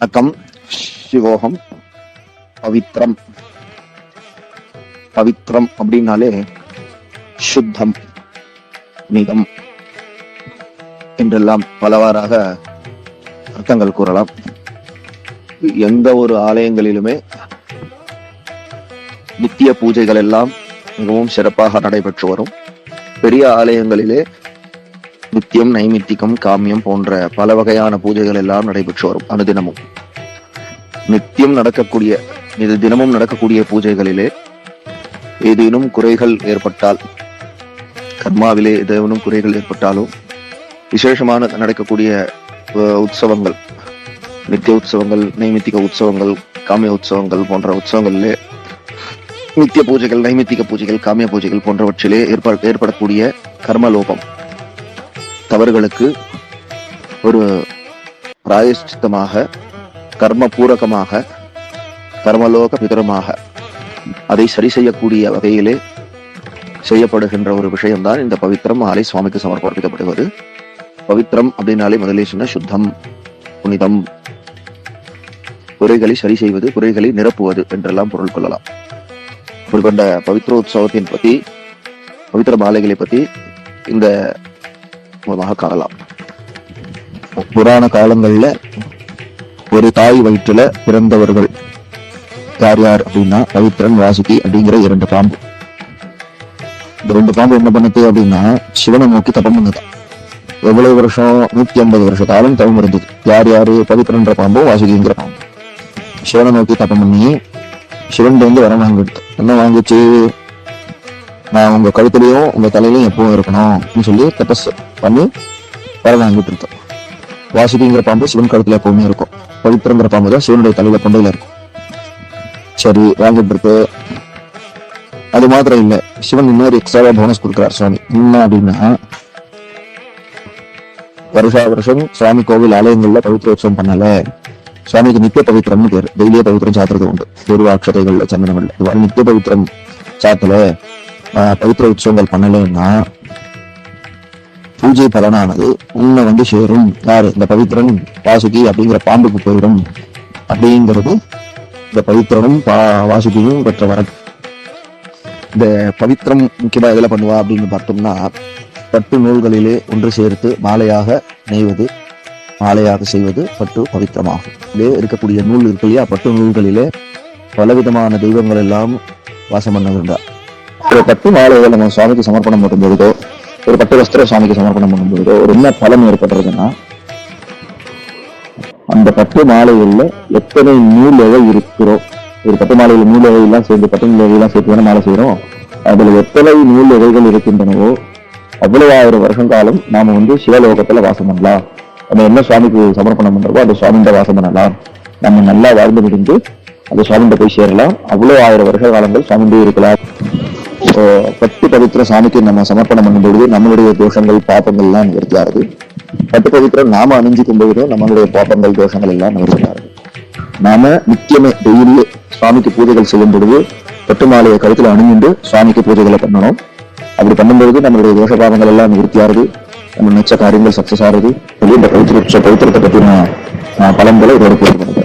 அக்கம் சிவோகம் பவித்ரம். பவித்ரம் அப்படின்னாலே சுத்தம், நிதம் என்றெல்லாம் பலவாறாக அர்த்தங்கள் கூறலாம். எந்த ஒரு ஆலயங்களிலுமே நித்திய பூஜைகள் எல்லாம் மிகவும் சிறப்பாக நடைபெற்று வரும். பெரிய ஆலயங்களிலே நித்தியம், நைமித்திகம், காமியம் போன்ற பல வகையான பூஜைகள் எல்லாம் நடைபெற்று வரும். அனுதினமும் நித்தியம் நடக்கக்கூடிய, இது தினமும் நடக்கக்கூடிய பூஜைகளிலே ஏதேனும் குறைகள் ஏற்பட்டால், கர்மாவிலே ஏதேனும் குறைகள் ஏற்பட்டாலும், விசேஷமான நடக்கக்கூடிய உற்சவங்கள், நித்திய உற்சவங்கள், நைமித்திக உற்சவங்கள், காமிய உற்சவங்கள் போன்ற உற்சவங்களிலே நித்திய பூஜைகள், நைமித்திக பூஜைகள், காமிய பூஜைகள் போன்றவற்றிலே ஏற்படக்கூடிய கர்மலோபம், தவறுகளுக்கு ஒரு பிராயஷ்சித்தமாக, கர்ம பூரகமாக, கர்மலோக பிதரமாக அதை சரி செய்யக்கூடிய வகையிலே செய்யப்படுகின்ற ஒரு விஷயம்தான் இந்த பவித்திரம் மாலை சுவாமிக்கு சமர்ப்பிக்கப்படுவது. பவித்திரம் அப்படின்னாலே முதலே சொன்ன சுத்தம், புனிதம், குறைகளை சரி செய்வது, குறைகளை நிரப்புவது என்றெல்லாம் பொருள் கொள்ளலாம். இப்படிப்பட்ட பவித்ரோத்சவத்தின் பத்தி, பவித்திர மாலைகளை பத்தி இந்த மூலமாக காணலாம். புராண காலங்கள்ல ஒரு தாய் வயிற்றுல பிறந்தவர்கள் யார் யார் அப்படின்னா பவித்ரன், வாசுகி அப்படிங்கிற 2 பாம்பு. இந்த 2 பாம்பு என்ன பண்ணுது அப்படின்னா சிவனை நோக்கி தபம் பண்ணுதான். எவ்வளவு வருஷம்? 150 வருஷ காலம் தவம் இருந்தது. யார் யாரு? பவித்ரன்ற பாம்பு, வாசுகிங்கிற பாம்பு சிவனை நோக்கி தபம் பண்ணி சிவன் வந்து வரம் வாங்கிடுது. என்ன வாங்கிச்சு? நான் உங்க கழுத்துலயும் உங்க தலையிலையும் எப்பவும் இருக்கணும் அப்படின்னு சொல்லி தபஸ் பண்ணி வரம் வாங்கிட்டு இருக்கோம். வாசுகிங்கிற பாம்பு சிவன் கழுத்துல எப்பவுமே இருக்கும். பவித்திரங்கிற பாம்பு தான் சிவனுடைய தலையில கொண்டையில இருக்கும். சரி, வாங்கிட்டு இருக்கு. அது மாத்திரம் இல்ல, சிவன் இன்னொரு எக்ஸ்ட்ராவா போனஸ் கொடுக்குறார் சுவாமி. என்ன அப்படின்னா, வருஷா வருஷம் சுவாமி கோவில் ஆலயங்கள்ல பவித்திர உற்சவம் பண்ணல, சுவாமிக்கு நித்திய பவித்திரம்னு பேர். டெய்லியே பவித்திரம் சாத்துறது உண்டு. ஒரு அக்ஷதைகள்ல, சந்தனங்கள்ல நித்திய பவித்திரம் சாத்தல, பவித்திர உற்சவங்கள் பண்ணலன்னா பூஜை பலனானது உன்னை வந்து சேரும். யாரு? இந்த பவித்திரன் வாசுகி அப்படிங்கிற பாம்புக்கு போயிடும் அப்படிங்கிறது இந்த பவித்திரனும் வாசுகியும் பெற்ற வரம். இந்த பவித்திரம் முக்கியமா எதுல பண்ணுவா அப்படின்னு பார்த்தோம்னா, பட்டு நூல்களிலே ஒன்று சேர்த்து மாலையாக நெய்வது, மாலையாக செய்வது பட்டு பவித்திரமாகும். இதே இருக்கக்கூடிய நூல் இருக்கு இல்லையா, பட்டு நூல்களிலே பலவிதமான தெய்வங்கள் எல்லாம் வாசம் பண்ணுகின்றார். ஒரு பட்டு மாலைகளை நம்ம சுவாமிக்கு சமர்ப்பணம் பண்ணும்பொழுதோ, ஒரு பட்டு வஸ்திர சுவாமிக்கு சமர்ப்பணம் பண்ணும்பொழுதோ ஒரு என்ன பலன் ஏற்படுறதுன்னா, அந்த பட்டு மாலைகள்ல எத்தனை நூல் எவை இருக்கிறோம், ஒரு பட்டு மாலையில நூல் எவையெல்லாம் சேர்ந்து, பட்டு நூல் எவையெல்லாம் சேர்த்து தானே மாலை செய்யறோம். அதுல எத்தனை நூல் எவைகள் இருக்கின்றனவோ அவ்வளவு 1000 வருஷம் காலம் நாம வந்து சிவலோகத்துல வாசம் பண்ணலாம். நம்ம என்ன சுவாமிக்கு சமர்ப்பணம் பண்றோமோ அந்த சுவாமிகிட்ட வாசம் பண்ணலாம். நம்ம நல்லா வாழ்ந்து முடிந்து அந்த சுவாமிகிட்ட போய் சேரலாம். அவ்வளவு 1000 வருஷ காலங்கள் சுவாமிகிட்டே இருக்கலாம். பட்டு பவித்திர சாமிக்கு நம்ம சமர்ப்பணம் பண்ணும்பொழுது நம்மளுடைய தோஷங்கள், பாப்பங்கள் எல்லாம் நிவர்த்தியாகுது. பட்டு பவித்திரம் நாம அணிஞ்சிக்கும் பொழுது நம்மளுடைய பாப்பங்கள், தோஷங்கள் எல்லாம் நிவர்த்தியாகுது. நாம நித்தியமே டெய்லியே சுவாமிக்கு பூஜைகள் செய்யும் பொழுது பட்டு மாலையை கழுத்துல அணிஞ்சுட்டு சுவாமிக்கு பூஜைகளை பண்ணணும். அப்படி பண்ணும்பொழுது நம்மளுடைய தோஷ பாவங்கள் எல்லாம் நிவர்த்தியாகுது. நம்ம நினைச்ச காரியங்கள் சக்சஸ் ஆகுது. இந்த பவித்திரத்தை பற்றின பலன்களை இதோட பேர்